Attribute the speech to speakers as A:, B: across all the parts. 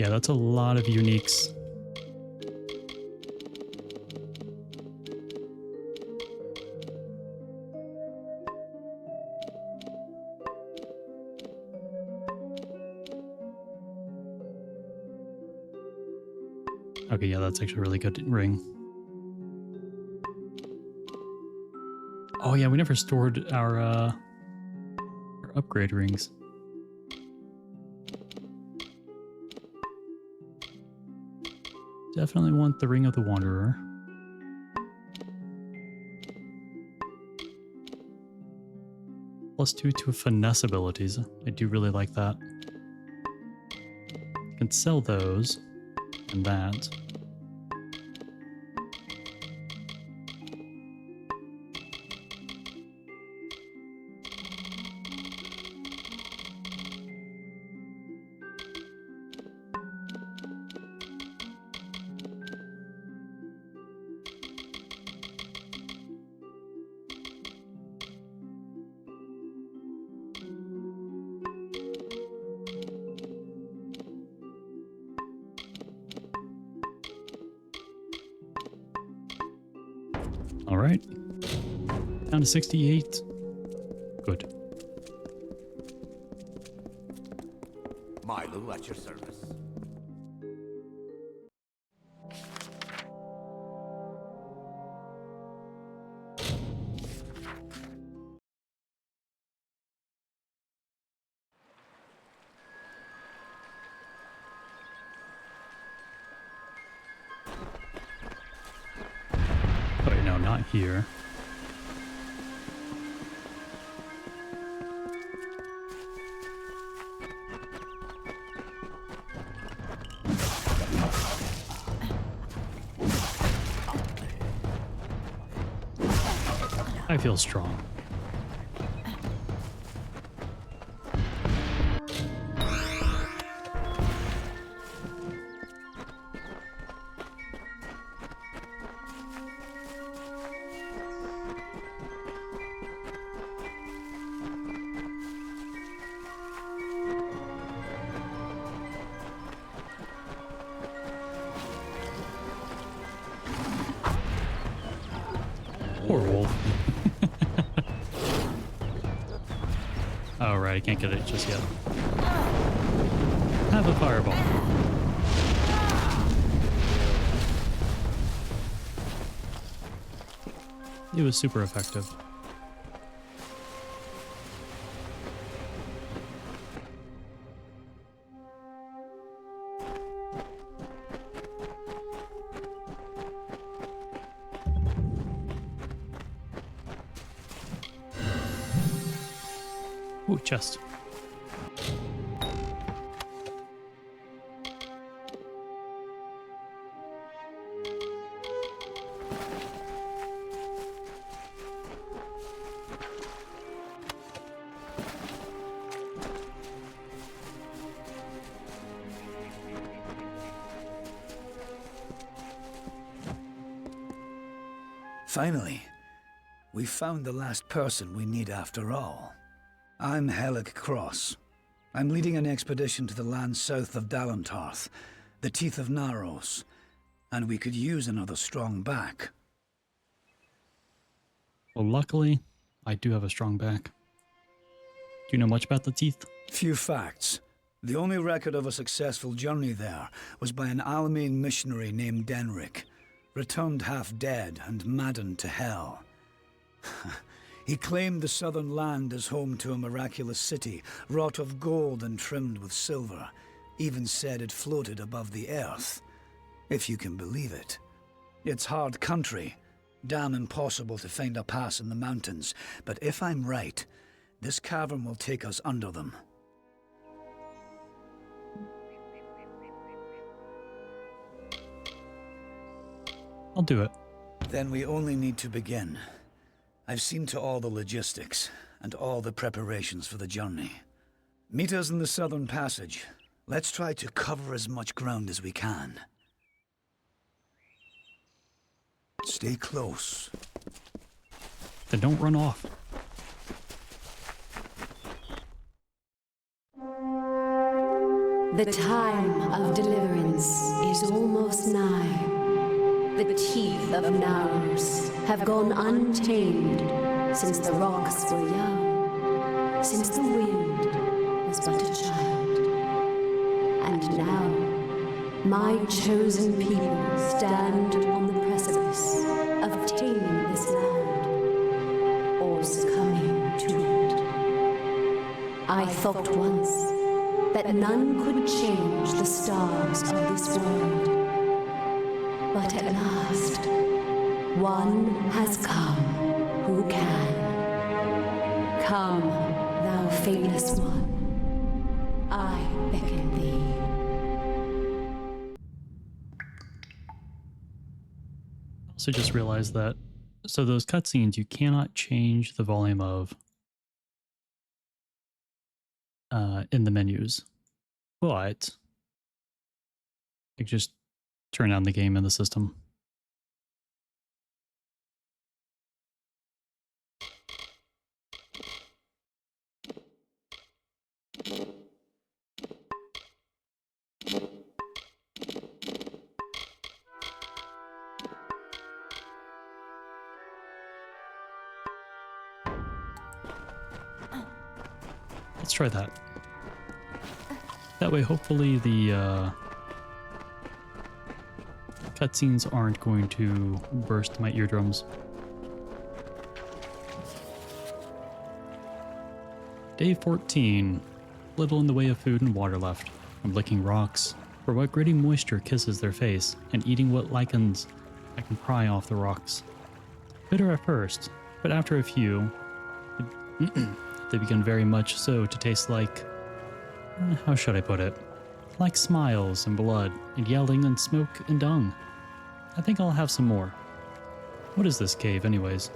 A: Yeah, that's a lot of uniques. Okay, yeah, that's actually a really good ring. Oh yeah, we never stored our upgrade rings. Definitely want the Ring of the Wanderer. +2 to finesse abilities. I do really like that. I can sell those and that. All right. Down to 68. Good.
B: Milo at your service.
A: Wait, no, not here. I feel strong. Poor wolf. Oh, right, I can't get it just yet. Have a fireball. It was super effective. Ooh, chest.
C: Finally, we found the last person we need after all. I'm Helig Cross. I'm leading an expedition to the land south of Dalantarth, the Teeth of Naros, and we could use another strong back.
A: Well, luckily, I do have a strong back. Do you know much about the Teeth?
C: Few facts. The only record of a successful journey there was by an Almain missionary named Denric, returned half dead and maddened to hell. He claimed the southern land as home to a miraculous city, wrought of gold and trimmed with silver. Even said it floated above the earth, if you can believe it. It's hard country, damn impossible to find a pass in the mountains, but if I'm right, this cavern will take us under them.
A: I'll do it.
C: Then we only need to begin. I've seen to all the logistics and all the preparations for the journey. Meet us in the southern passage. Let's try to cover as much ground as we can. Stay close.
A: Then don't run off.
B: The time of deliverance is almost nigh. The teeth of Naurus have gone untamed since the rocks were young, since the wind was but a child. And now, my chosen people stand on the precipice of taming this land, or succumbing to it. I thought once that none could change the stars of this world. But at last, one has come who can. Come, thou fateless one, I beckon thee.
A: Also just realized that, so those cutscenes, you cannot change the volume of in the menus, but you just turn down the game in the system. Let's try that. That way, hopefully, the cutscenes aren't going to burst my eardrums. Day 14. Little in the way of food and water left. I'm licking rocks. For what gritty moisture kisses their face, and eating what lichens I can pry off the rocks. Bitter at first, but after a few, they begin very much so to taste like... how should I put it? Like smiles and blood, and yelling and smoke and dung. I think I'll have some more. What is this cave, anyways?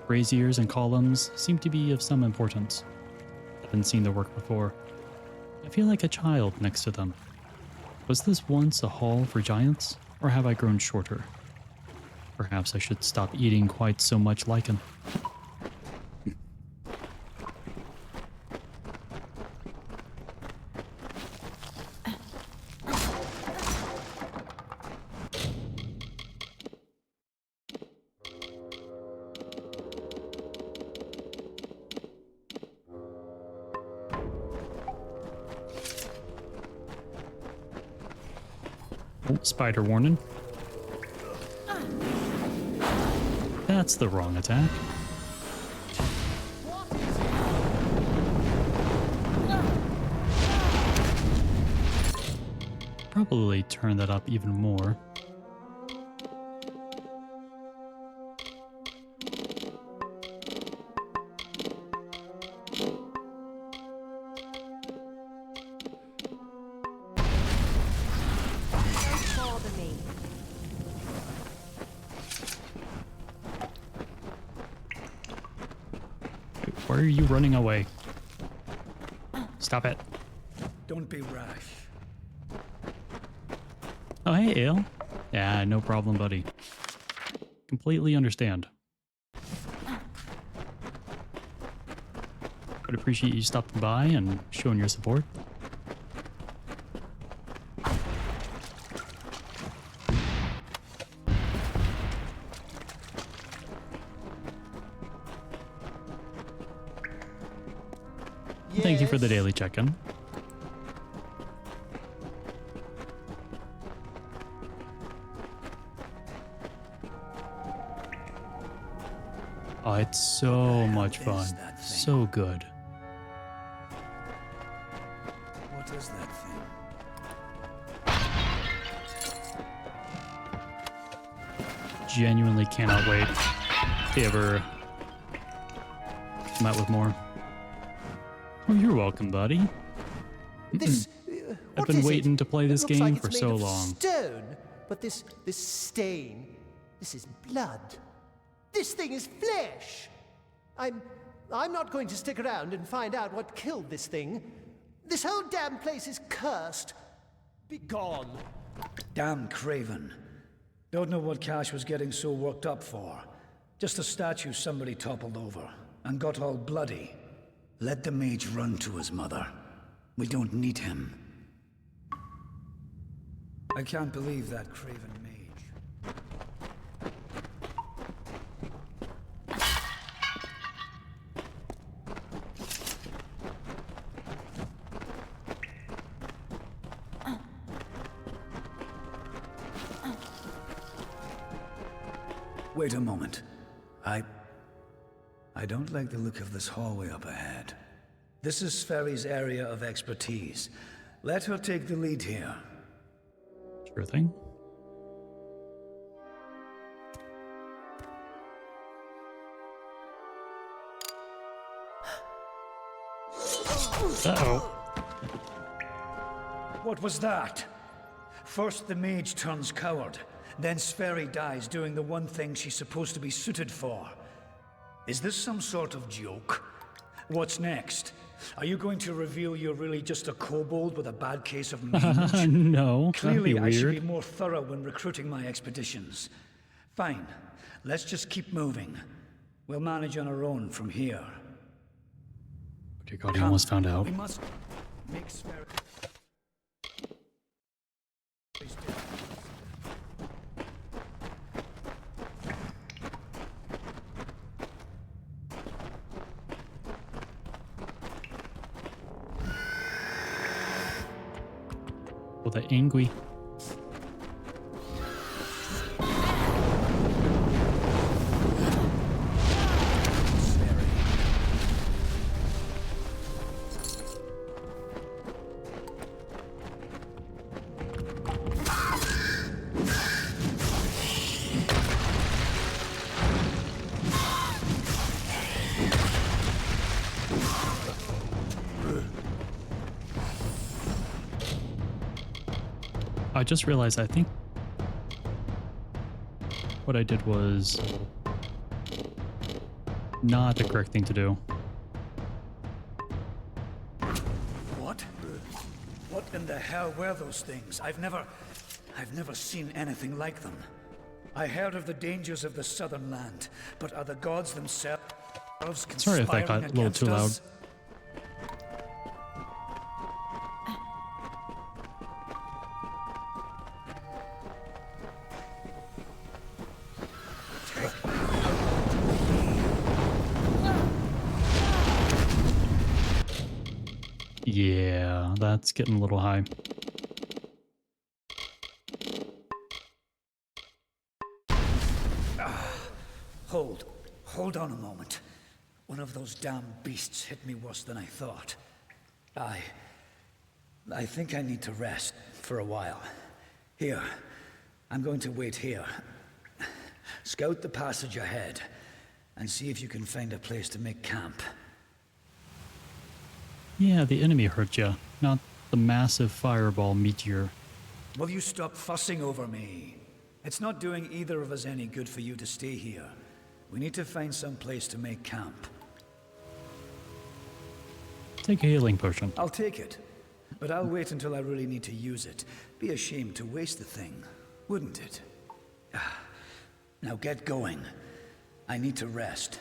A: Braziers and columns seem to be of some importance. I haven't seen their work before. I feel like a child next to them. Was this once a hall for giants, or have I grown shorter? Perhaps I should stop eating quite so much lichen. Oh, spider warning. That's the wrong attack. Probably turn that up even more. Why are you running away? Stop it.
C: Don't be rash.
A: Oh, hey, Ale. Yeah, no problem, buddy. Completely understand. Would appreciate you stopping by and showing your support. Thank you for the daily check-in. Oh, it's so much fun. So good.
C: What is that thing?
A: Genuinely cannot wait to ever come out with more. Oh, you're welcome, buddy.
D: This,
A: I've been waiting to play this
D: It looks
A: game
D: like
A: for
D: it's
A: so
D: made of
A: long.
D: Stone, but this stain, this is blood. This thing is flesh. I'm not going to stick around and find out what killed this thing. This whole damn place is cursed. Be gone.
C: Damn craven. Don't know what Cash was getting so worked up for. Just a statue somebody toppled over and got all bloody. Let the mage run to his mother. We don't need him. I can't believe that craven mage. Wait a moment. I don't like the look of this hallway up ahead. This is Sferry's area of expertise. Let her take the lead here.
A: Sure thing. Uh-oh.
C: What was that? First the mage turns coward, then Sferry dies doing the one thing she's supposed to be suited for. Is this some sort of joke? What's next? Are you going to reveal you're really just a kobold with a bad case of mange?
A: No,
C: Clearly,
A: that'd
C: I
A: be
C: should
A: weird.
C: be more thorough when recruiting my expeditions. Fine, let's just keep moving. We'll manage on our own from here.
A: Oh dear God, he almost found out.
C: We must make Sferry...
A: Oh, the angry. I just realized I think what I did was not the correct thing to do.
C: What? What in the hell were those things? I've never seen anything like them. I heard of the dangers of the southern land, but are the gods themselves
A: Sorry if that
C: conspiring
A: got a little
C: against
A: too loud.
C: us?
A: Yeah, that's getting a little high.
C: Hold on a moment. One of those damn beasts hit me worse than I thought. I think I need to rest for a while. Here, I'm going to wait here. Scout the passage ahead and see if you can find a place to make camp.
A: Yeah, the enemy hurt you, not the massive fireball meteor.
C: Will you stop fussing over me? It's not doing either of us any good for you to stay here. We need to find some place to make camp.
A: Take a healing potion.
C: I'll take it, but I'll wait until I really need to use it. Be a shame to waste the thing, wouldn't it? Now get going. I need to rest.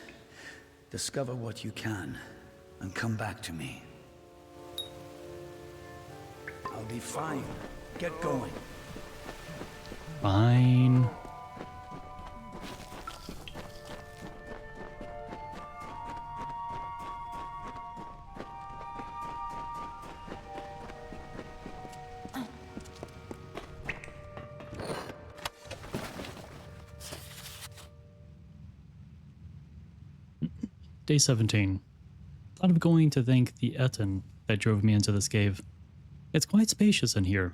C: Discover what you can, and come back to me. I'll be fine. Get going.
A: Fine. Day 17. Thought of going to thank the Etten that drove me into this cave. It's quite spacious in here,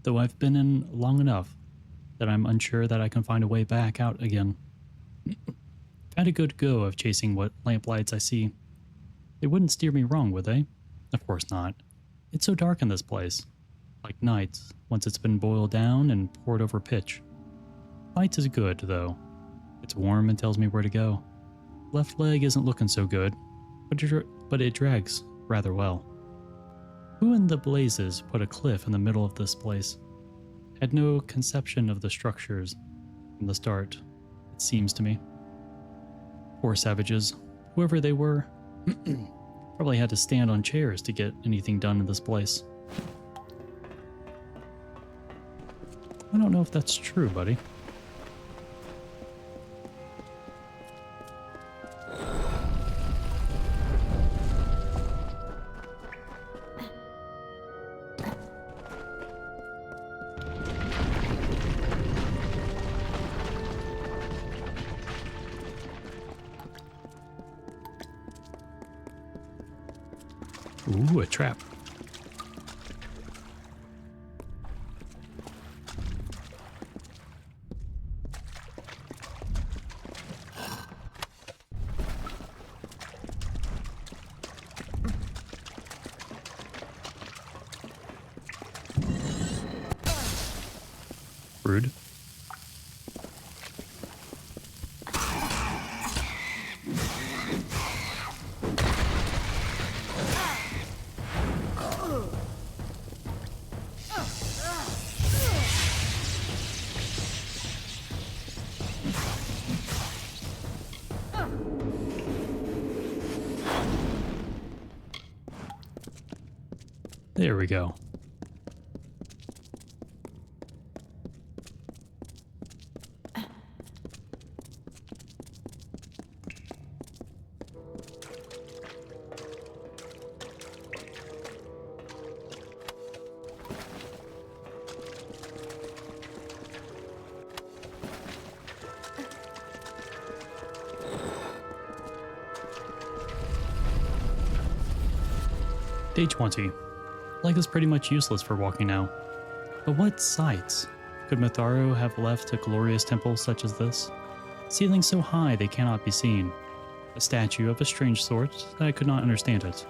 A: though I've been in long enough that I'm unsure that I can find a way back out again. Had a good go of chasing what lamplights I see. They wouldn't steer me wrong, would they? Of course not. It's so dark in this place. Like nights, once it's been boiled down and poured over pitch. Light is good, though. It's warm and tells me where to go. Left leg isn't looking so good, but it drags rather well. Who in the blazes put a cliff in the middle of this place? Had no conception of the structures from the start, it seems to me. Poor savages, whoever they were, probably had to stand on chairs to get anything done in this place. I don't know if that's true, buddy. Ooh, a trap. Rude. There we go. Day 20. Leg is pretty much useless for walking now. But what sights? Could Matharu have left a glorious temple such as this? Ceilings so high they cannot be seen. A statue of a strange sort that I could not understand it.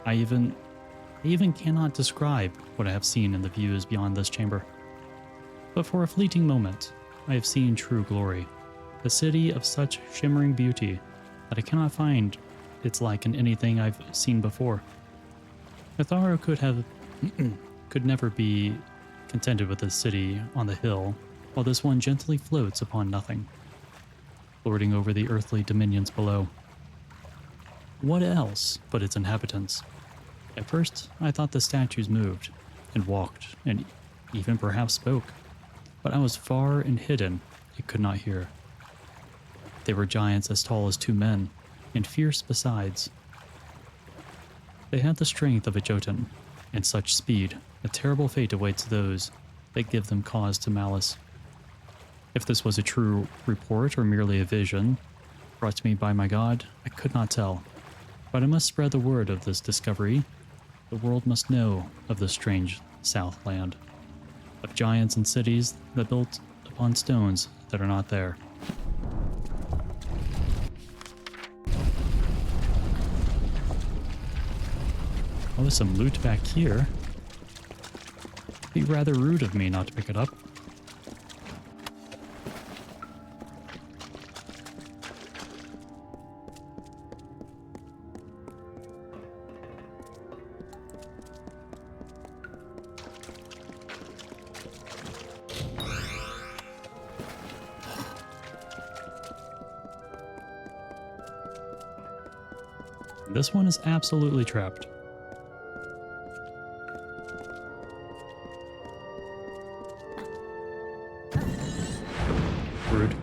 A: I even cannot describe what I have seen in the views beyond this chamber. But for a fleeting moment, I have seen true glory. A city of such shimmering beauty that I cannot find its like in anything I've seen before. Matharu could never be contented with this city on the hill, while this one gently floats upon nothing, lording over the earthly dominions below. What else but its inhabitants? At first, I thought the statues moved, and walked, and even perhaps spoke, but I was far and hidden, I could not hear. They were giants as tall as 2 men, and fierce besides. They had the strength of a Jotun, and such speed, a terrible fate awaits those that give them cause to malice. If this was a true report or merely a vision brought to me by my god, I could not tell. But I must spread the word of this discovery. The world must know of this strange Southland, of giants and cities that built upon stones that are not there. Oh, some loot back here. It'd be rather rude of me not to pick it up. This one is absolutely trapped. Rude.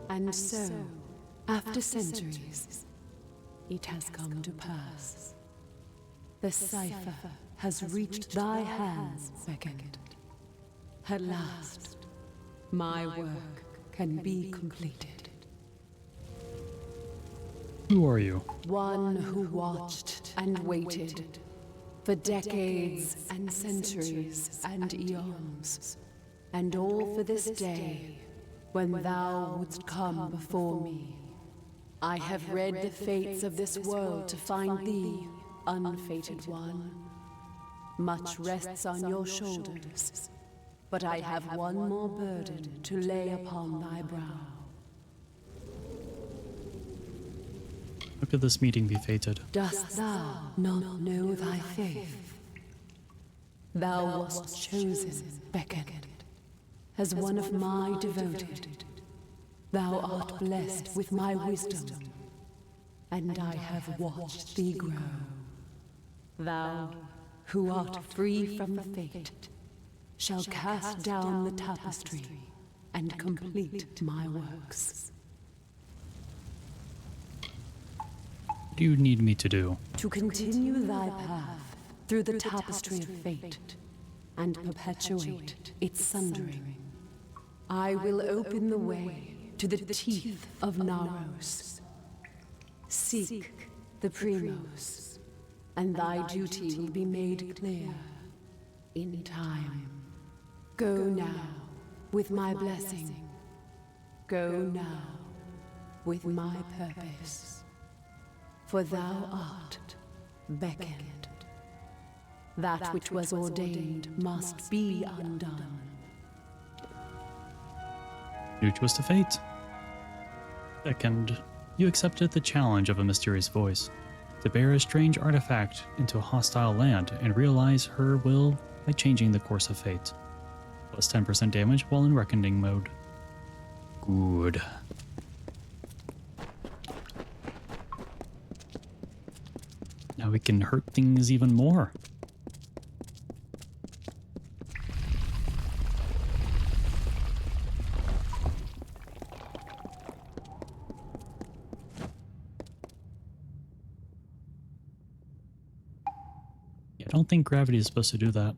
B: And so, after centuries, it has come to pass. The cipher has reached thy hands, Beckett. At last, my work can be completed.
A: Who are you?
B: One who watched and waited for decades and centuries and eons, and all for this day when thou wouldst come before me. I have read the fates of this world to find thee, unfated one. Much rests on your shoulders, but I have one more burden to lay upon thy brow.
A: How could this meeting be fated?
B: Dost thou not know thy faith? Thou wast chosen, beckoned, as one of my devoted. Thou art blessed with my wisdom, and I have watched thee grow. Thou, who art free from fate, shall cast down the tapestry and complete my works.
A: What do you need me to do?
B: To continue thy path through the tapestry of fate and perpetuate its sundering. I will open the way to the teeth of Naros. Seek the Primos, and thy duty will be made clear in time. Go now with my blessing. Go now with my purpose. For thou art beckoned. That which was ordained must be undone.
A: New twist of fate. Second, you accepted the challenge of a mysterious voice to bear a strange artifact into a hostile land and realize her will by changing the course of fate. Plus 10% damage while in reckoning mode. Good. Now we can hurt things even more. I don't think gravity is supposed to do that.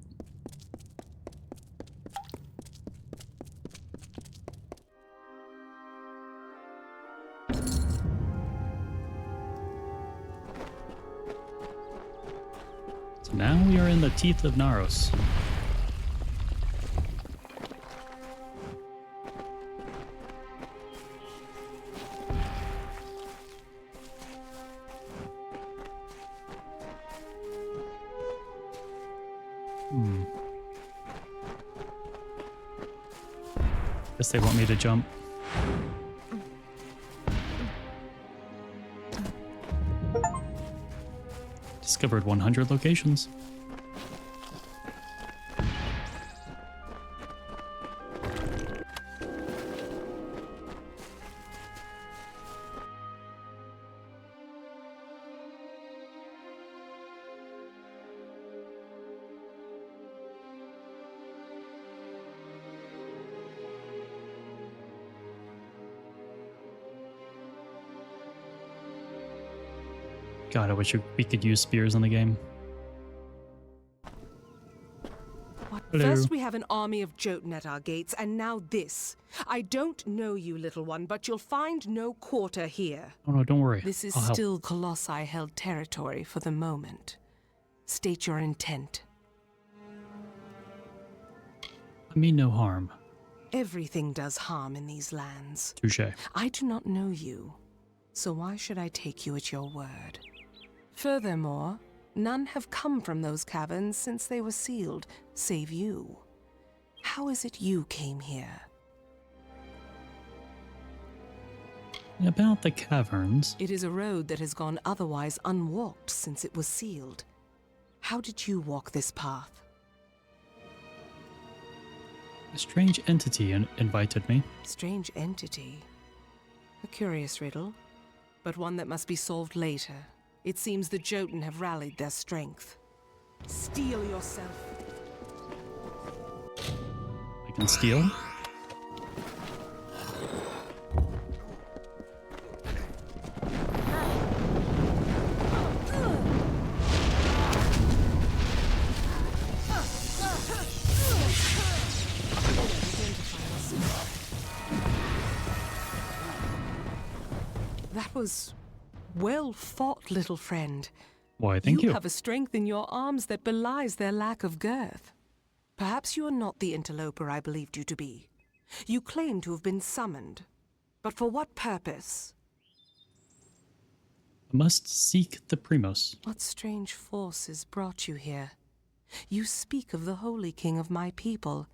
A: So now we are in the teeth of Naros. Guess they want me to jump. Discovered 100 locations. God, I wish we could use spears in the game. Hello.
E: First we have an army of Jotun at our gates, and now this. I don't know you, little one, but you'll find no quarter here.
A: Oh no, don't worry.
E: This is
A: I'll help.
E: still Colossi-held territory for the moment. State your intent.
A: I mean no harm.
E: Everything does harm in these lands.
A: Touché.
E: I do not know you, so why should I take you at your word? Furthermore, none have come from those caverns since they were sealed, save you. How is it you came here?
A: About the caverns.
E: It is a road that has gone otherwise unwalked since it was sealed. How did you walk this path?
A: A strange entity invited me.
E: Strange entity. A curious riddle, but one that must be solved later. It seems the Jotun have rallied their strength. Steel yourself.
A: I can steal.
E: That was well fought, little friend.
A: Why, thank you.
E: You have a strength in your arms that belies their lack of girth. Perhaps you are not the interloper I believed you to be. You claim to have been summoned. But for what purpose?
A: I must seek the Primos.
E: What strange forces brought you here? You speak of the Holy King of my people,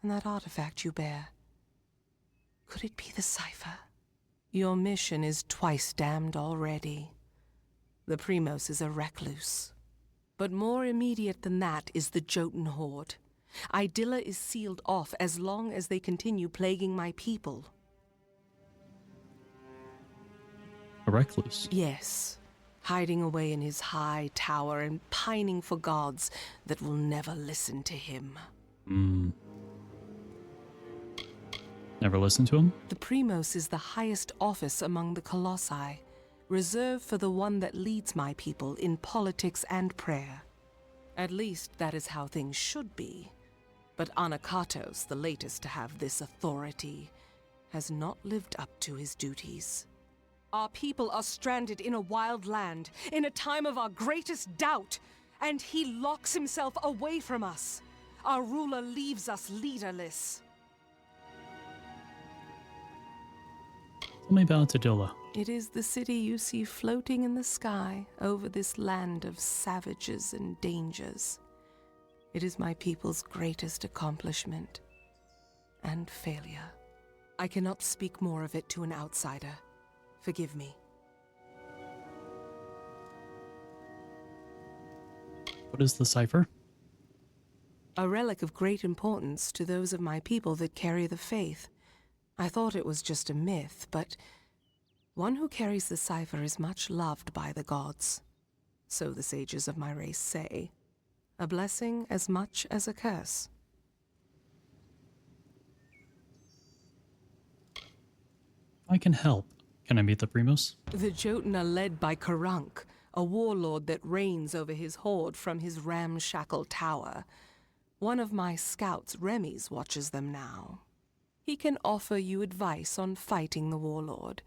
E: and that artifact you bear. Could it be the cipher? Your mission is twice damned already. The Primos is a recluse. But more immediate than that is the Jotun horde. Idilla is sealed off as long as they continue plaguing my people.
A: A recluse.
E: Yes, hiding away in his high tower and pining for gods that will never listen to him.
A: Never listen to him?
E: The Primos is the highest office among the Colossi, reserved for the one that leads my people in politics and prayer. At least that is how things should be. But Anakatos, the latest to have this authority, has not lived up to his duties. Our people are stranded in a wild land, in a time of our greatest doubt, and he locks himself away from us. Our ruler leaves us leaderless.
A: Tell me about Adilla.
E: It is the city you see floating in the sky over this land of savages and dangers. It is my people's greatest accomplishment and failure. I cannot speak more of it to an outsider. Forgive me.
A: What is the cipher?
E: A relic of great importance to those of my people that carry the faith. I thought it was just a myth, but one who carries the cipher is much loved by the gods. So the sages of my race say. A blessing as much as a curse.
A: I can help. Can I meet the Primos?
E: The Jotun are led by Karunk, a warlord that reigns over his horde from his ramshackle tower. One of my scouts, Remy's, watches them now. He can offer you advice on fighting the warlord.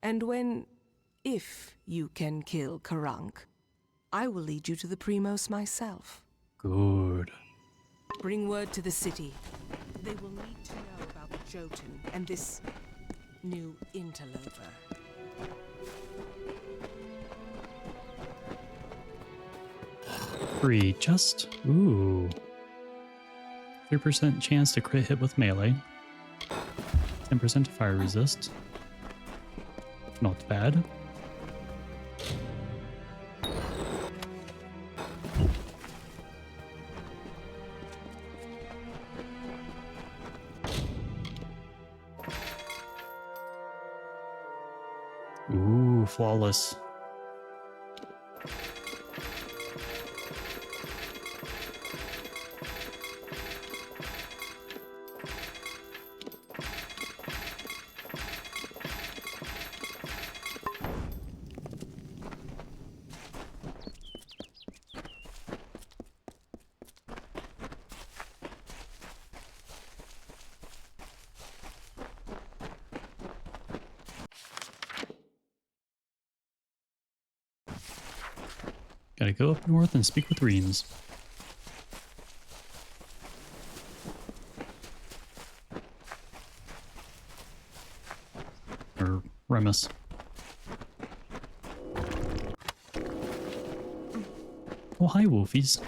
E: And if you can kill Karunk, I will lead you to the Primos myself.
A: Good.
E: Bring word to the city. They will need to know about the Jotun and this new interloper.
A: Free, just... Ooh. 3% chance to crit hit with melee. 10% to fire resist. Not bad. Ooh, flawless. Gotta go up north and speak with Reams. Or Remus. Oh, hi, Wolfies.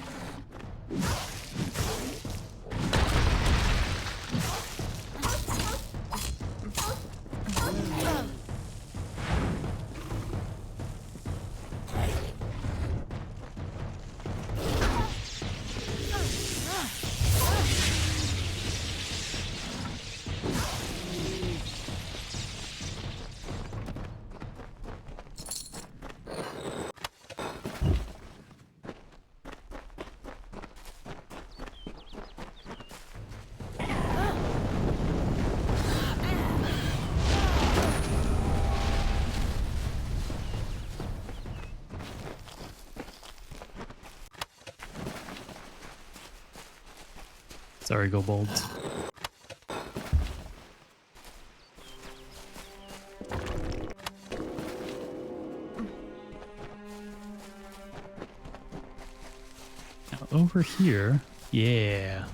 A: Sorry, go bolds. Now over here, yeah.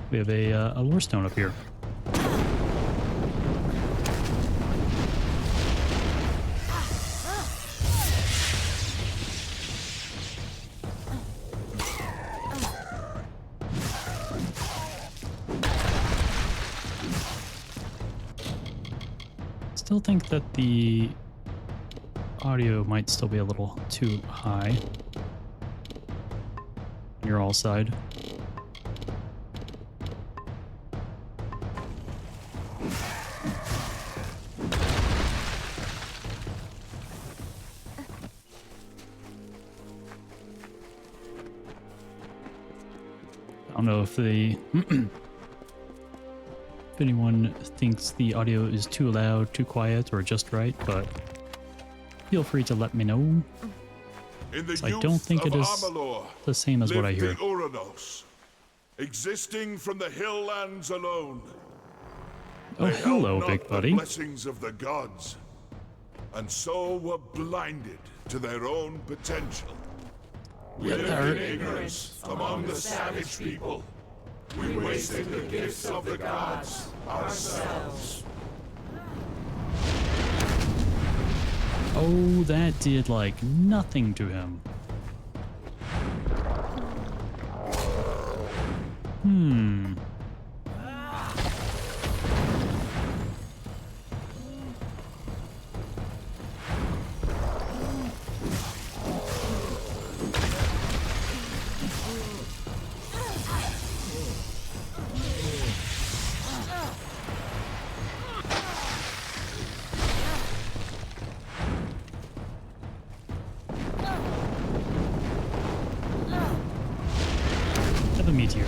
A: We have a lore stone up here. still think that the audio might still be a little too high. You're all side. I don't know if the if anyone thinks the audio is too loud, too quiet, or just right, but feel free to let me know.
F: In the
A: I don't think it is
F: Amalur,
A: the same as what I
F: lived
A: hear.
F: the Uranos, existing from the hill lands alone.
A: Oh,
F: They held
A: hello,
F: not
A: big
F: the
A: buddy.
F: blessings of the gods, and so were blinded to their own potential. We lived in ignorance among the savage people. We wasted the gifts of the gods ourselves.
A: Oh, that did like nothing to him. Have a meteor.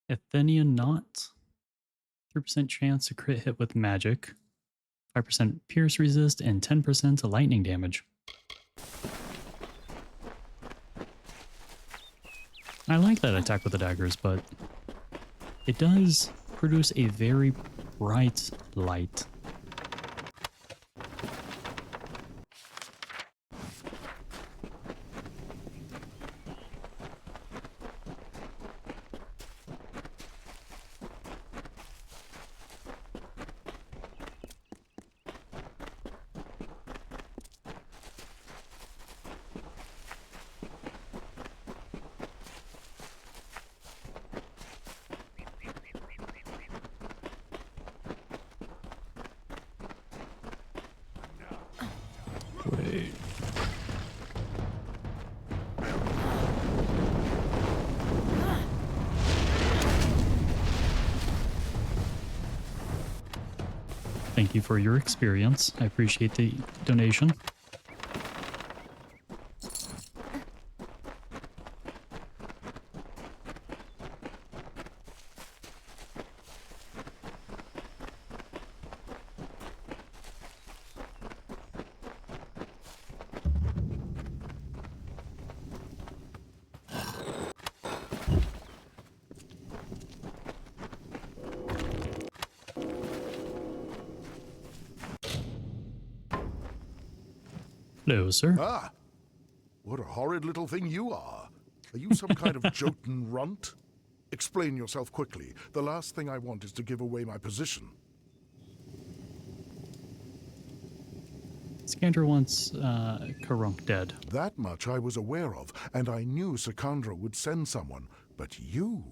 A: Athenian knot. 3% chance to crit hit with magic. 5% pierce resist and 10% lightning damage. I like that attack with the daggers, but it does produce a very bright light. Wait. Thank you for your experience. I appreciate the donation. Hello, sir.
G: Ah, what a horrid little thing you are. Are you some kind of Jotun runt? Explain yourself quickly. The last thing I want is to give away my position.
A: Skander wants Karunk dead.
G: That much I was aware of, and I knew Sakandra would send someone. But you?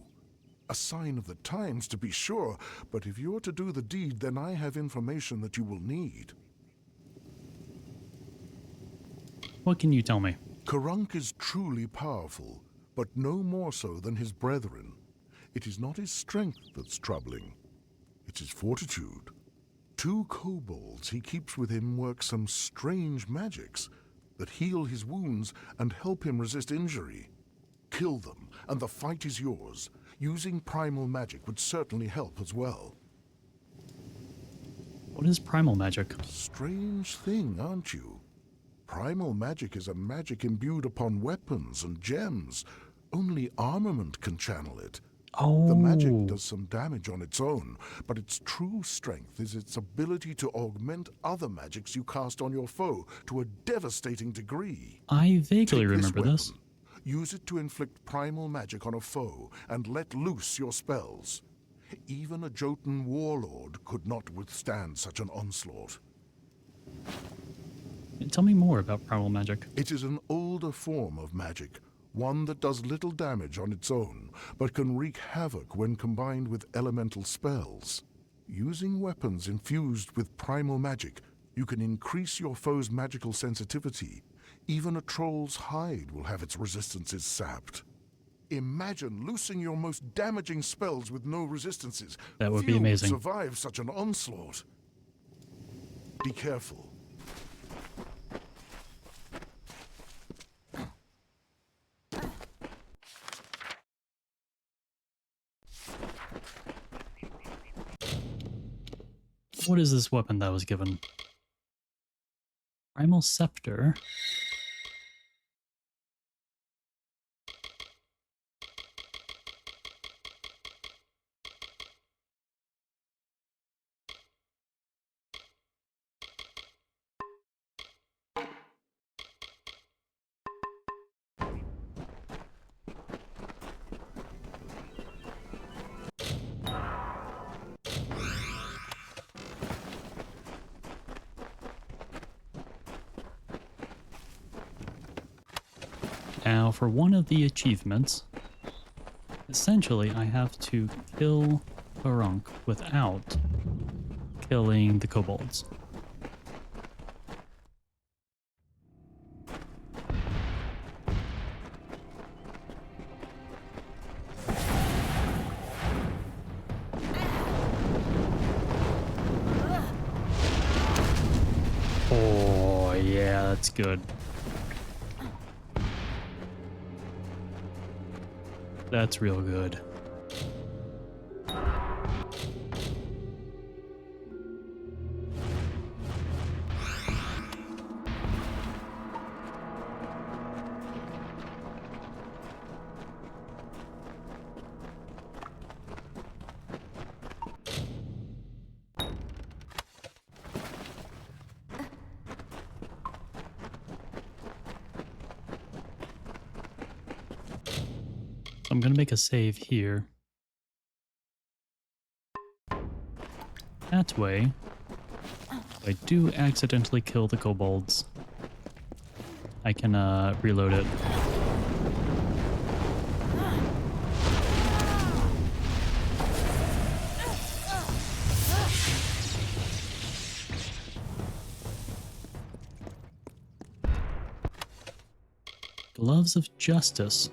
G: A sign of the times, to be sure, but if you're to do the deed, then I have information that you will need.
A: What can you tell me?
G: Karunk is truly powerful, but no more so than his brethren. It is not his strength that's troubling. It's his fortitude. 2 kobolds he keeps with him work some strange magics that heal his wounds and help him resist injury. Kill them, and the fight is yours. Using primal magic would certainly help as well.
A: What is primal magic?
G: Strange thing, aren't you? Primal magic is a magic imbued upon weapons and gems. Only armament can channel it.
A: Oh.
G: The magic does some damage on its own, but its true strength is its ability to augment other magics you cast on your foe to a devastating degree.
A: I vaguely
G: Take
A: remember this.
G: weapon. Use it to inflict primal magic on a foe and let loose your spells. Even a Jotun warlord could not withstand such an onslaught.
A: Tell me more about primal magic.
G: It is an older form of magic, one that does little damage on its own, but can wreak havoc when combined with elemental spells. Using weapons infused with primal magic, you can increase your foe's magical sensitivity. Even a troll's hide will have its resistances sapped. Imagine loosing your most damaging spells with no resistances.
A: That would be
G: Few
A: amazing.
G: survive such an onslaught. Be careful.
A: What is this weapon that was given? Primal Scepter. Now, for one of the achievements, essentially I have to kill Barunk without killing the kobolds. Oh, yeah, that's good. That's real good. I'm gonna make a save here. That way, if I do accidentally kill the kobolds, I can reload it. Gloves of Justice.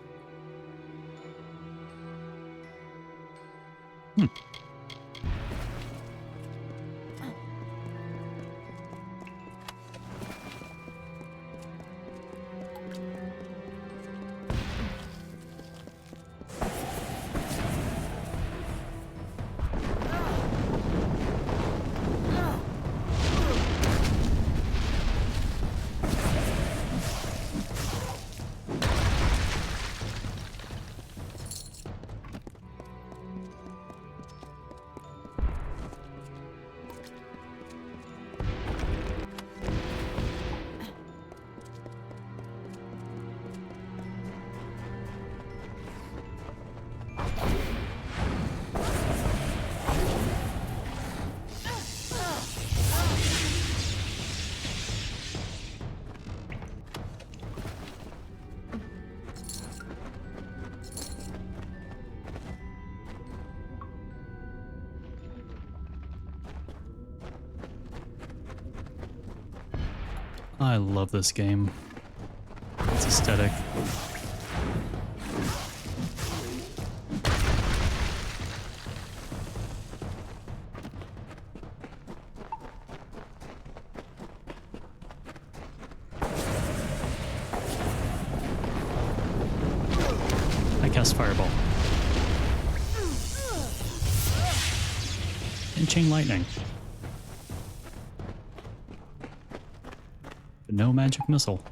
A: I love this game. It's aesthetic. I cast Fireball. And Chain Lightning. But no magic missile.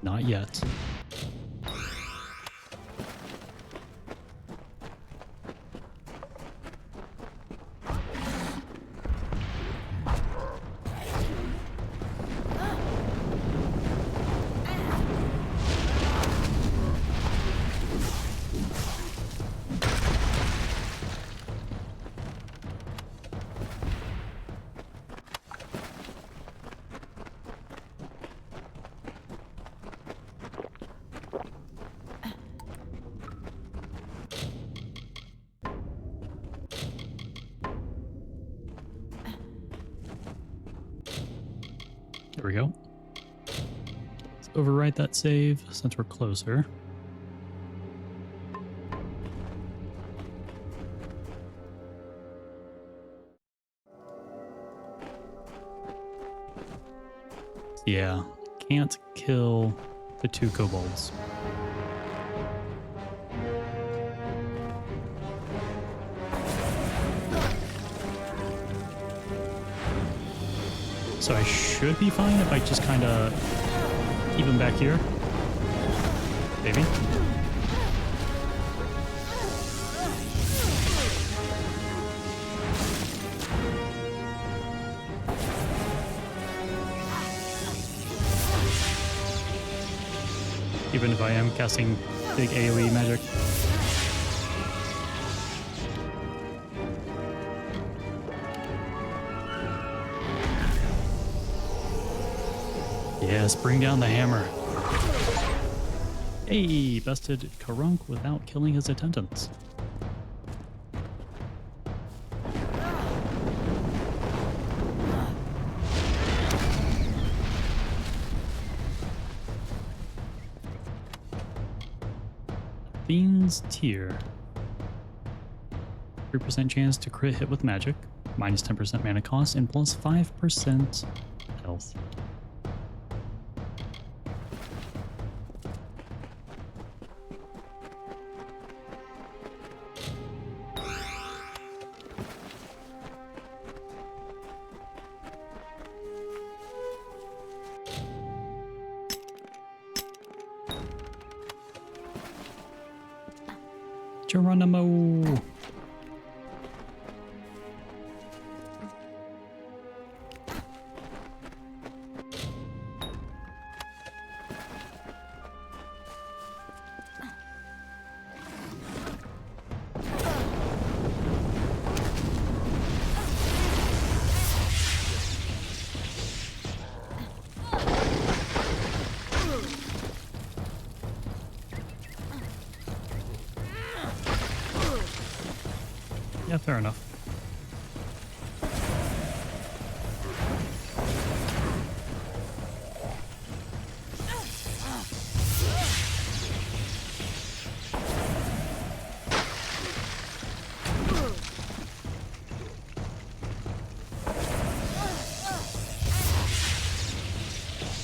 A: Not yet. There we go. Let's overwrite that save since we're closer. Yeah, can't kill the 2 kobolds. So I should be fine if I just kind of keep him back here. Maybe. Even if I am casting big AoE magic. Yes, bring down the hammer. Hey, bested Karunk without killing his attendants. Fiend's Tear. 3% chance to crit hit with magic, minus 10% mana cost, and plus 5% health. Geronimo! Yeah, fair enough.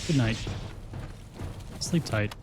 A: Good night. Sleep tight.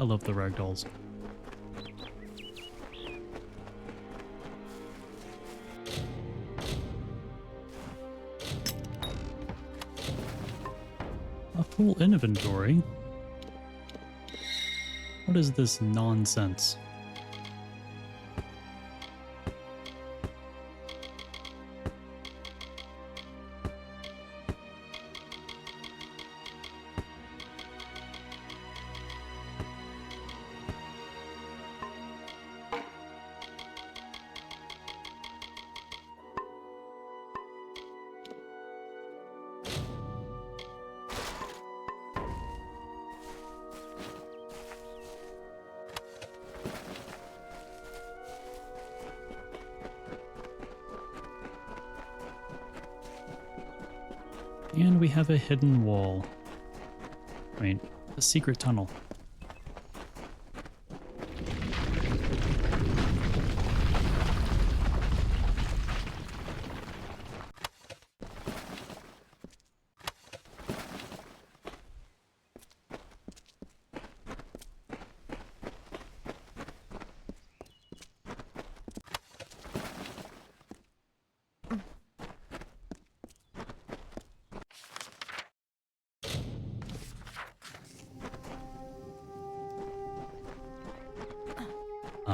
A: I love the ragdolls. A full inventory? What is this nonsense? And we have a hidden wall. I mean, a secret tunnel.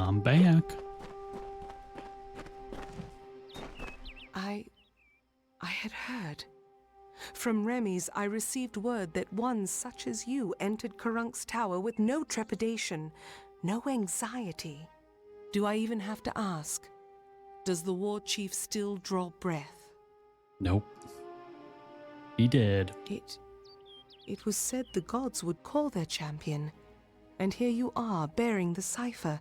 A: I'm back.
E: I had heard. From Remy's, I received word that one such as you entered Karunk's tower with no trepidation, no anxiety. Do I even have to ask? Does the war chief still draw breath?
A: Nope. He did.
E: It was said the gods would call their champion, and here you are bearing the cipher,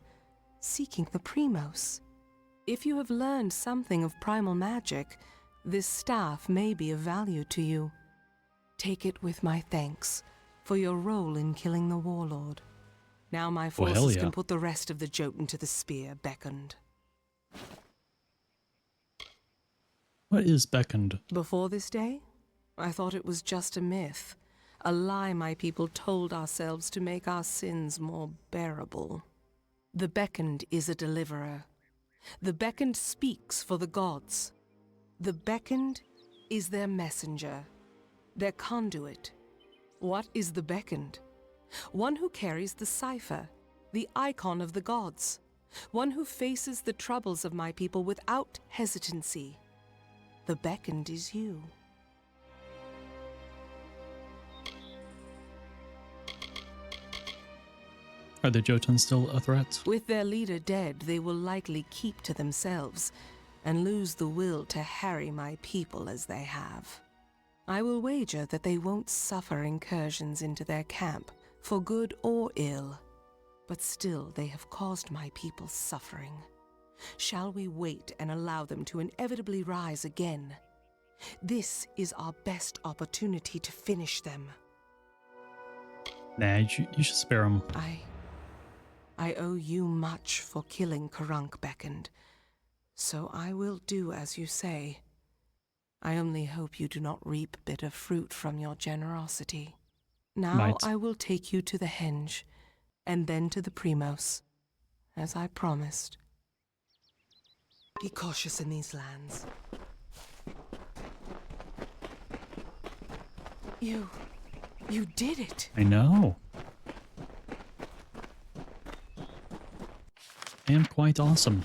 E: seeking the Primos. If you have learned something of primal magic, this staff may be of value to you. Take it with my thanks for your role in killing the warlord. Now my forces
A: hell yeah.
E: can put the rest of the Jotun to the spear beckoned.
A: What is beckoned?
E: Before this day, I thought it was just a myth, a lie my people told ourselves to make our sins more bearable. The beckoned is a deliverer. The beckoned speaks for the gods. The beckoned is their messenger, their conduit. What is the beckoned? One who carries the cipher, the icon of the gods. One who faces the troubles of my people without hesitancy. The beckoned is you.
A: Are the Jotun still a threat?
E: With their leader dead, they will likely keep to themselves and lose the will to harry my people as they have. I will wager that they won't suffer incursions into their camp, for good or ill. But still, they have caused my people suffering. Shall we wait and allow them to inevitably rise again? This is our best opportunity to finish them.
A: Nah, you should spare him.
E: I owe you much for killing Karunk beckoned, so I will do as you say. I only hope you do not reap bitter fruit from your generosity. Now
A: Might.
E: I will take you to the henge, and then to the Primos, as I promised. Be cautious in these lands. You did it!
A: I know. I am quite awesome.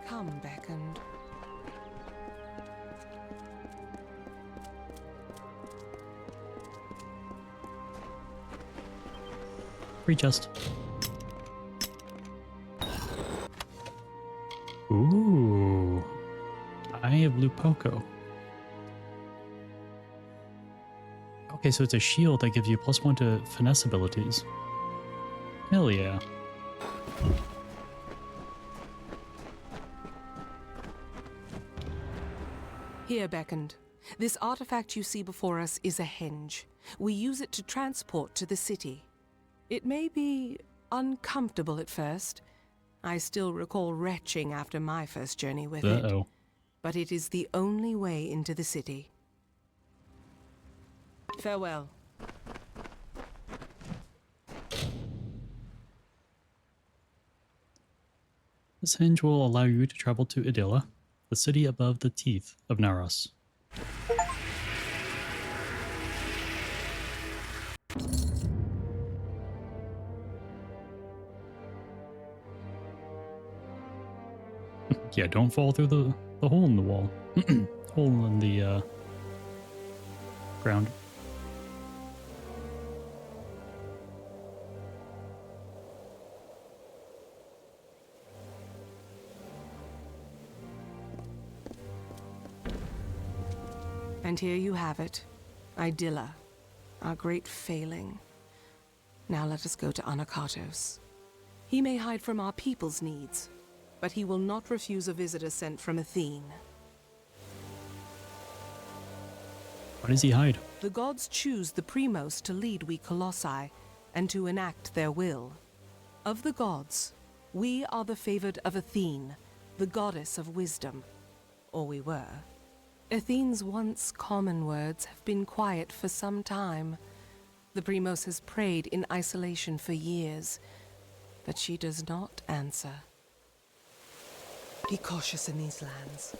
E: Come, beckoned.
A: Free chest. Ooh. Eye of Lupoco. Okay, so it's a shield that gives you +1 to finesse abilities. Hell yeah.
E: Here, beckoned. This artifact you see before us is a henge. We use it to transport to the city. It may be uncomfortable at first. I still recall retching after my first journey with it.
A: Uh-oh.
E: But it is the only way into the city. Farewell.
A: This hinge will allow you to travel to Idilla, the city above the teeth of Naros. Yeah, don't fall through the hole in the wall. Hole in the ground.
E: And here you have it. Idilla, our great failing. Now let us go to Anakatos. He may hide from our people's needs, but he will not refuse a visitor sent from Athene.
A: Why does he hide?
E: The gods choose the Primos to lead we Colossi, and to enact their will. Of the gods, we are the favored of Athene, the goddess of wisdom. or we were. Athene's once common words have been quiet for some time. The Primos has prayed in isolation for years, but she does not answer. Be cautious in these lands.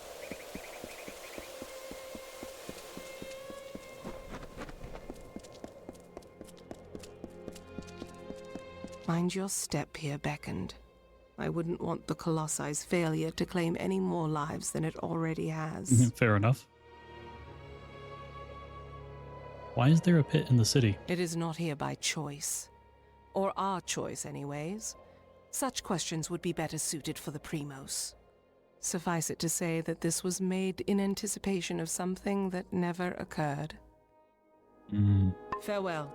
E: Mind your step here, Beckoned. I wouldn't want the Colosse's failure to claim any more lives than it already has.
A: Fair enough. Why is there a pit in the city?
E: It is not here by choice. Or our choice, anyways. Such questions would be better suited for the Primos. Suffice it to say that this was made in anticipation of something that never occurred. Farewell.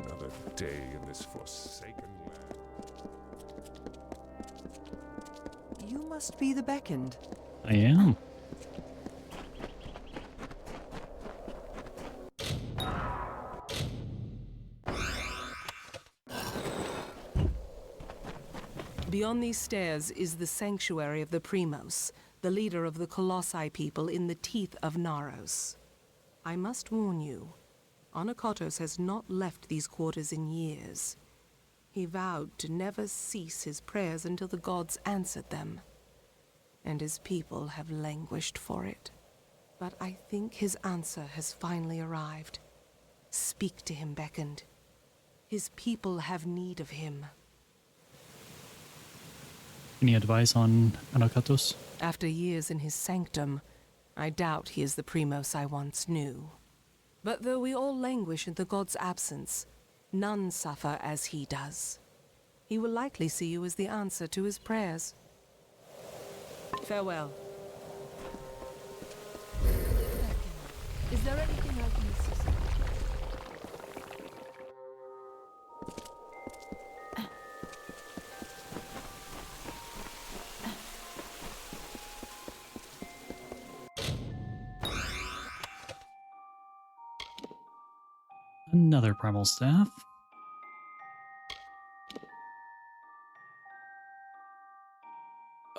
F: Another day in this forsaken land.
H: You must be the Beckoned.
A: I am.
E: Beyond these stairs is the sanctuary of the Primos, the leader of the Colossi people in the teeth of Naros. I must warn you, Anakotos has not left these quarters in years. He vowed to never cease his prayers until the gods answered them, and his people have languished for it. But I think his answer has finally arrived. Speak to him, Beckoned. His people have need of him.
A: Any advice on Anakatos?
E: After years in his sanctum, I doubt he is the Primos I once knew. But though we all languish in the god's absence, none suffer as he does. He will likely see you as the answer to his prayers. Farewell.
H: Is there anything I can assist with?
A: Another primal staff.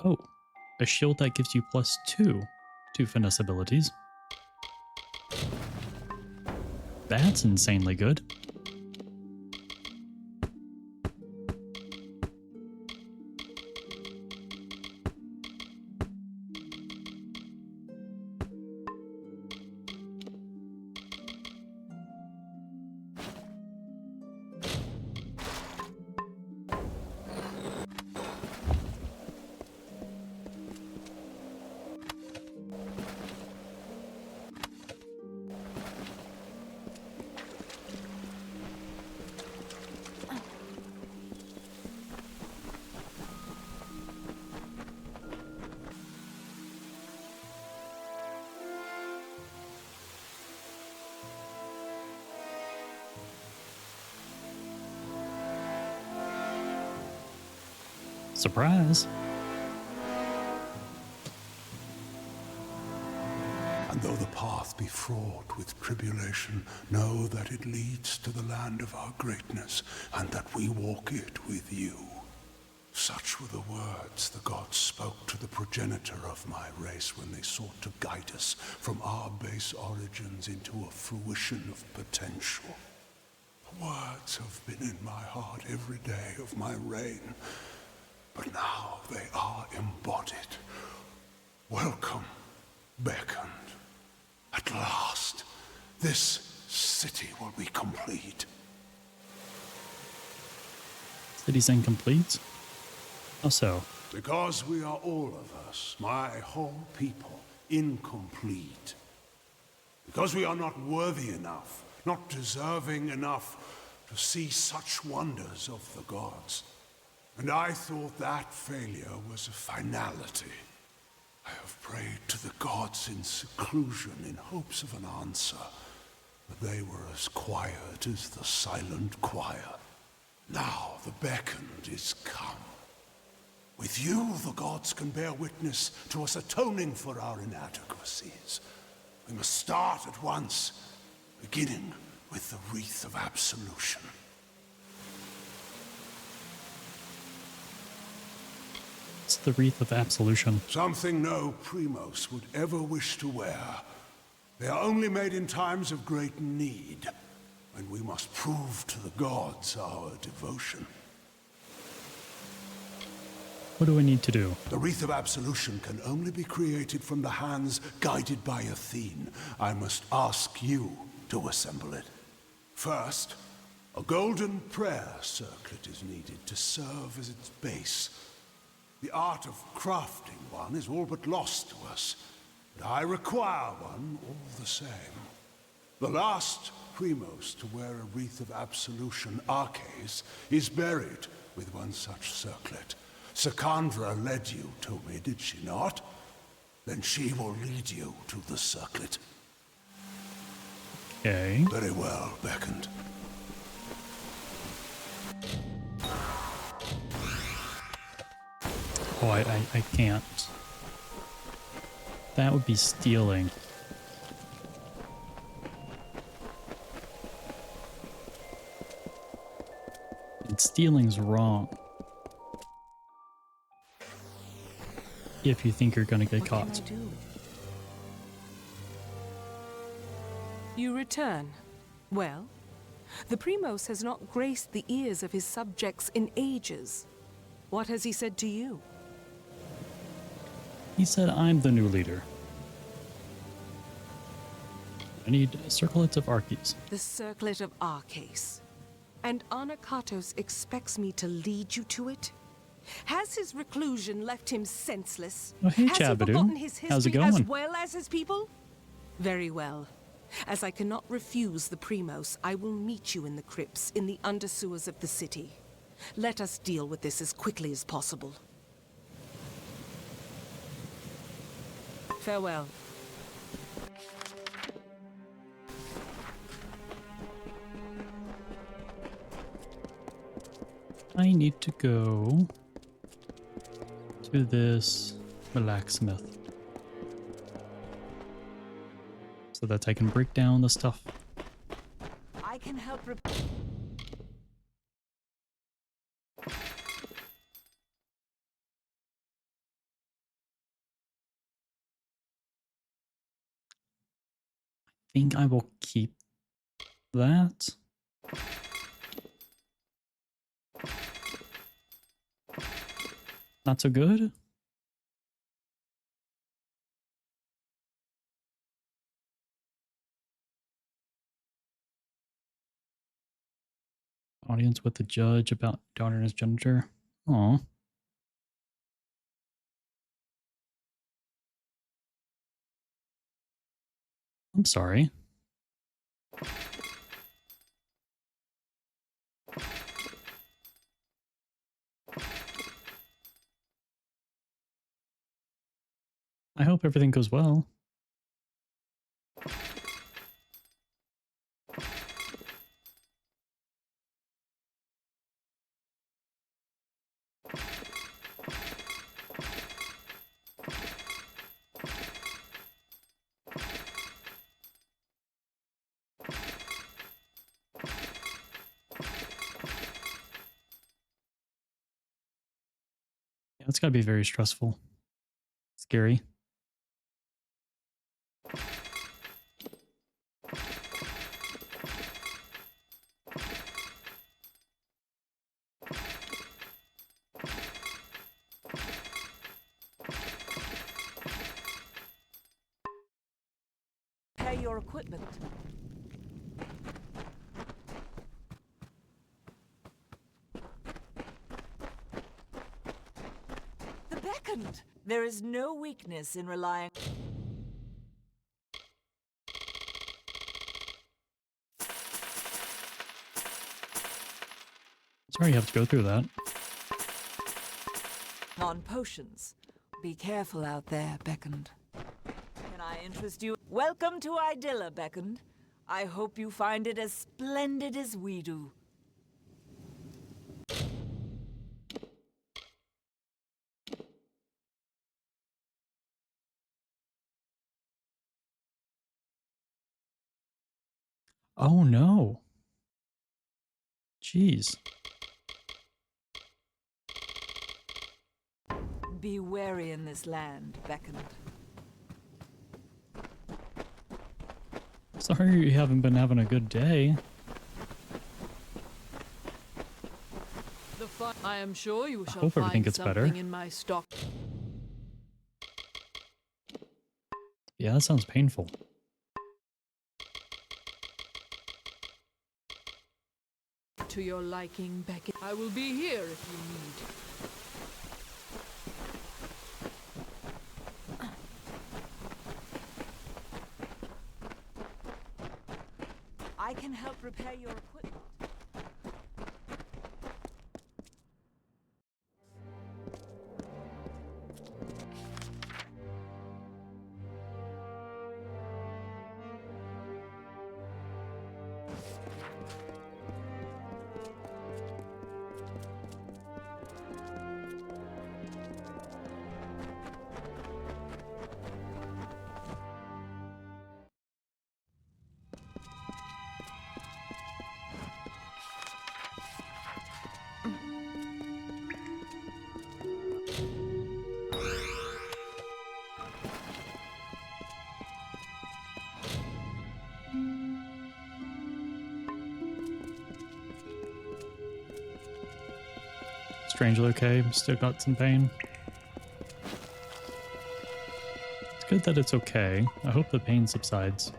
A: Oh, a shield that gives you +2 to finesse abilities. That's insanely good. Surprise!
I: And though the path be fraught with tribulation, know that it leads to the land of our greatness, and that we walk it with you. Such were the words the gods spoke to the progenitor of my race when they sought to guide us from our base origins into a fruition of potential. The words have been in my heart every day of my reign, but now they are embodied. Welcome, Beckoned. At last, this city will be complete.
A: City's incomplete? How so?
I: Because we are all of us, my whole people, incomplete. Because we are not worthy enough, not deserving enough to see such wonders of the gods. And I thought that failure was a finality. I have prayed to the gods in seclusion in hopes of an answer, but they were as quiet as the silent choir. Now the Beckoned is come. With you, the gods can bear witness to us atoning for our inadequacies. We must start at once, beginning with the wreath of absolution.
A: It's the Wreath of Absolution.
I: Something no Primos would ever wish to wear. They are only made in times of great need, when we must prove to the gods our devotion.
A: What do I need to do?
I: The Wreath of Absolution can only be created from the hands guided by Athene. I must ask you to assemble it. First, a golden prayer circlet is needed to serve as its base. The art of crafting one is all but lost to us, but I require one all the same. The last Primos to wear a Wreath of Absolution, Arcais, is buried with one such circlet. Secandra led you to me, did she not? Then she will lead you to the circlet.
A: Okay.
I: Very well, beckoned.
A: Oh, I can't. That would be stealing. And stealing's wrong. If you think you're gonna get
E: What
A: caught.
E: can I do? You return. Well, the Primos has not graced the ears of his subjects in ages. What has he said to you?
A: He said I'm the new leader. I need circlets of Arceus.
E: The Circlet of Arcais. And Anakatos expects me to lead you to it? Has his reclusion left him senseless?
A: Oh, hey,
E: Has he
A: Chabadoo.
E: forgotten his
A: How's it
E: history as
A: going?
E: well as his people? Very well. As I cannot refuse the Primos, I will meet you in the crypts in the undersewers of the city. Let us deal with this as quickly as possible. Farewell.
A: I need to go to this blacksmith so that I can break down the stuff.
J: I can help
A: I think I will keep that. Not so good. Audience with the judge about daughter and his genitor. Aw. I'm sorry. I hope everything goes well. Yeah, it's gotta be very stressful. Scary.
J: repair your equipment. The beckoned! There is no weakness in relying...
A: Sorry you have to go through that.
J: on potions. Be careful out there, Beckoned. Can I interest you? Welcome to Idylla, Beckoned. I hope you find it as splendid as we do.
A: Oh no. Jeez.
J: Be wary in this land, Beckoned.
A: Sorry you haven't been having a good day.
H: I am sure you shall
A: hope everything
H: find
A: gets better.
H: something in my stock.
A: Yeah, that sounds painful.
H: To your liking, Beckett. I will be here if you need.
J: I can help repair your equipment.
A: Strangely okay, still got some pain. It's good that it's okay. I hope the pain subsides.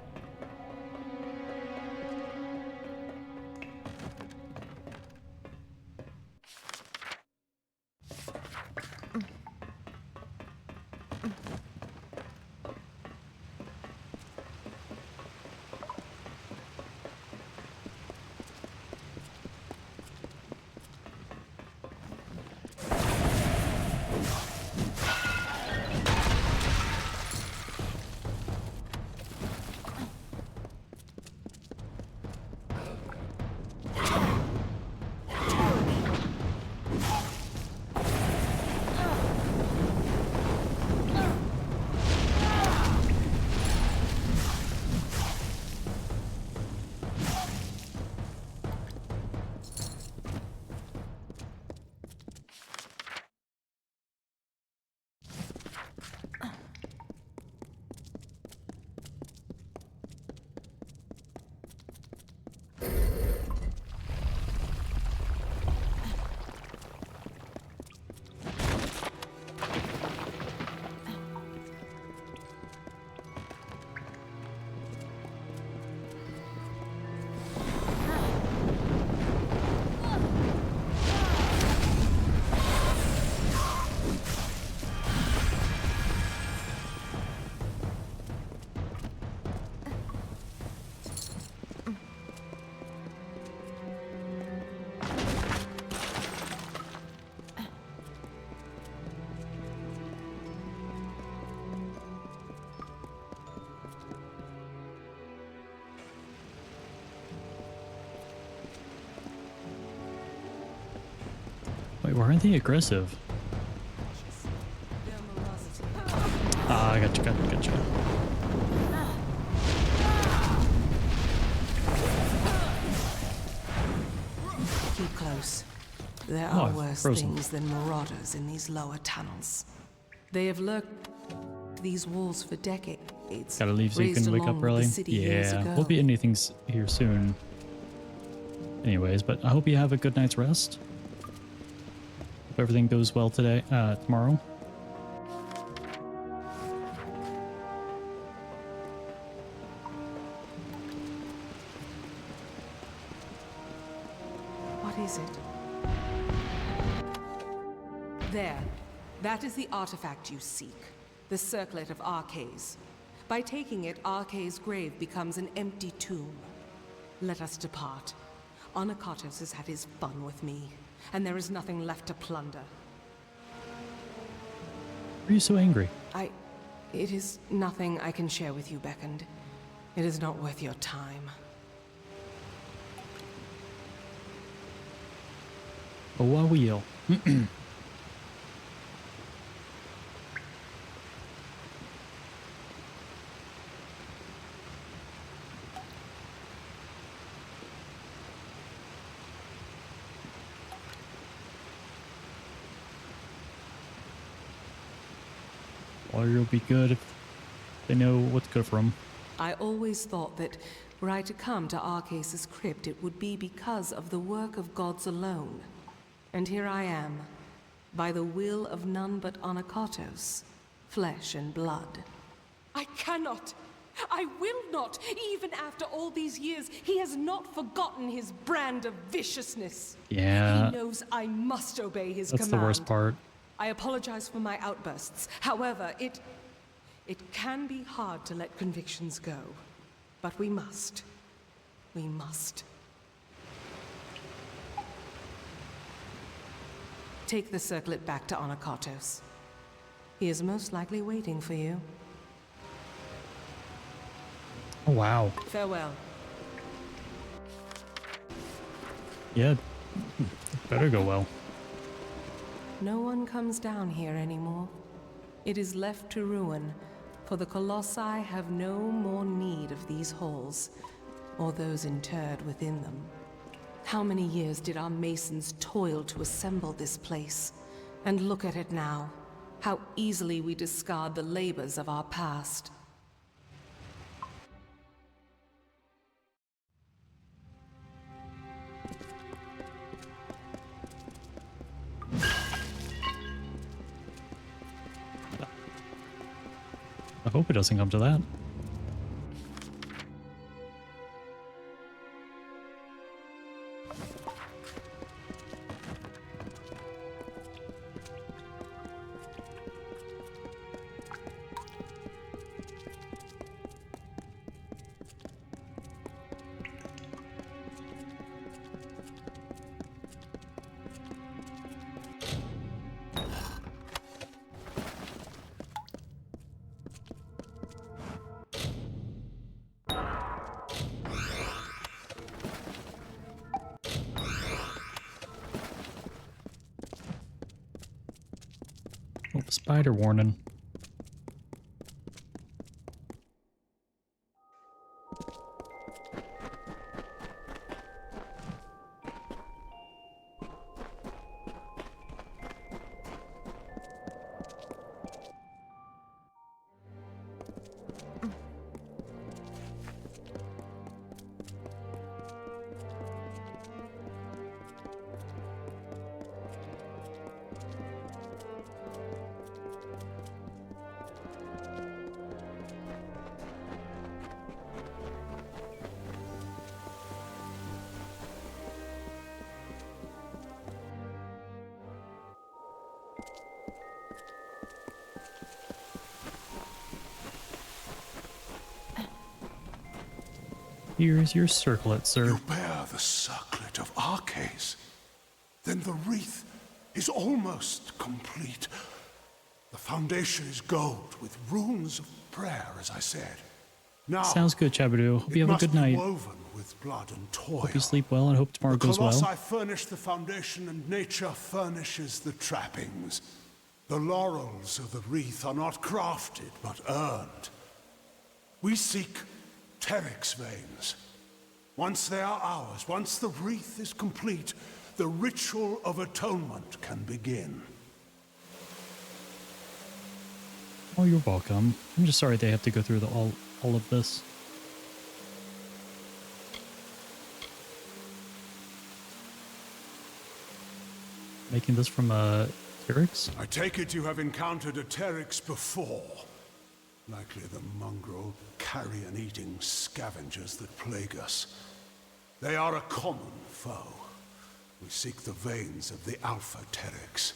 A: Wait, why aren't they aggressive? Ah, I gotcha.
E: Keep close. There
A: Oh,
E: are
A: I've
E: worse
A: frozen.
E: things than marauders in these lower tunnels. They have lurked these walls for decades.
A: Gotta leave so you
E: raised
A: can wake
E: along
A: up
E: with the
A: early.
E: city years
A: Yeah,
E: ago.
A: we'll be ending things here soon. Anyways, but I hope you have a good night's rest. Hope everything goes well today, tomorrow.
E: What is it? There. That is the artifact you seek. The circlet of Arcades. By taking it, Arcades' grave becomes an empty tomb. Let us depart. Onakatos has had his fun with me, and there is nothing left to plunder.
A: Why are you so angry?
E: It is nothing I can share with you, Beckoned. It is not worth your time.
A: Oh, I will. Warrior will be good if they know what's good for them.
E: I always thought that were I to come to Arceus's crypt, it would be because of the work of gods alone. And here I am, by the will of none but Anakatos, flesh and blood.
K: I cannot. I will not. Even after all these years, he has not forgotten his brand of viciousness.
A: Yeah.
K: He knows I must obey his
A: That's
K: command.
A: the worst part.
K: I apologize for my outbursts. However, it can be hard to let convictions go. But we must. We must.
E: Take the circlet back to Anakatos. He is most likely waiting for you.
A: Oh, wow.
E: Farewell.
A: Yeah. Better go well.
E: No one comes down here anymore. It is left to ruin, for the Colossi have no more need of these halls, or those interred within them. How many years did our masons toil to assemble this place? And look at it now. How easily we discard the labors of our past.
A: I hope it doesn't come to that. Oh, spider warning. Here's your circlet, sir.
I: You bear the circlet of Arceus. Then the wreath is almost complete. The foundation is gold with runes of prayer, as I said. Now,
A: Sounds good, Chabadoo. Hope you have a good night.
I: woven with blood and toil.
A: Hope you sleep well and hope tomorrow
I: The
A: goes
I: Colossi
A: well.
I: furnish the foundation and nature furnishes the trappings. The laurels of the wreath are not crafted, but earned. We seek Teryx veins. Once they are ours, once the wreath is complete, the ritual of atonement can begin.
A: Oh, you're welcome. I'm just sorry they have to go through all of this. Making this from Teryx?
I: I take it you have encountered a Teryx before. Likely the mongrel, carrion-eating scavengers that plague us. They are a common foe. We seek the veins of the Alpha Teryx.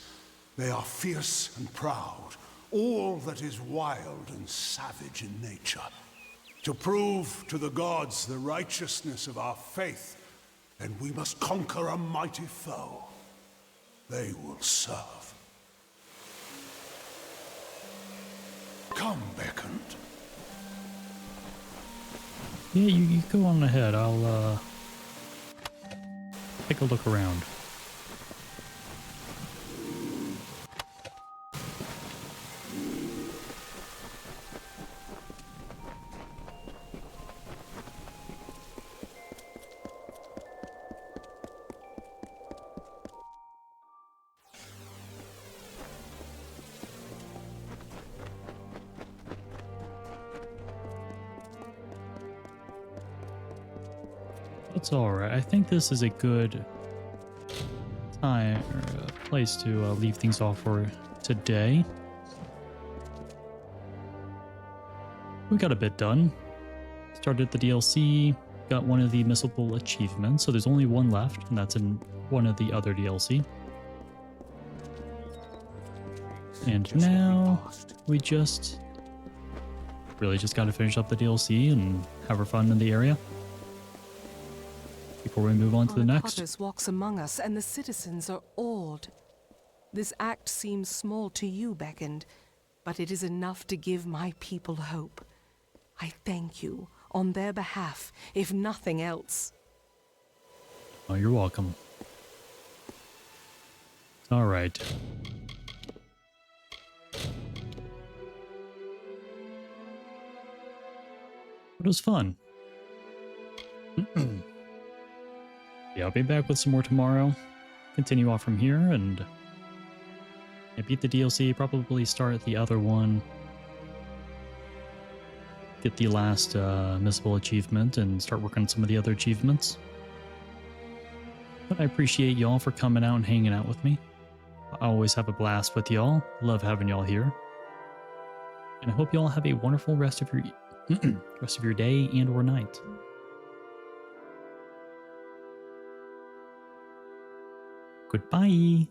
I: They are fierce and proud, all that is wild and savage in nature. To prove to the gods the righteousness of our faith, then we must conquer a mighty foe. They will serve. Come, Beckoned.
A: Yeah, you go on ahead. I'll take a look around. That's alright. I think this is a good time or place to leave things off for today. We got a bit done. Started the DLC, got one of the missable achievements, so there's only one left, and that's in one of the other DLC. And now we just really just got to finish up the DLC and have our fun in the area before we move on to the next.
E: Potters walks among us, and the citizens are awed. This act seems small to you, Beckoned, but it is enough to give my people hope. I thank you on their behalf, if nothing else.
A: Oh, you're welcome. All right. It was fun. Yeah, I'll be back with some more tomorrow. Continue off from here and beat the DLC, probably start the other one. Get the last missable achievement and start working on some of the other achievements. But I appreciate y'all for coming out and hanging out with me. I always have a blast with y'all. Love having y'all here. And I hope y'all have a wonderful rest of your day and or night. Goodbye.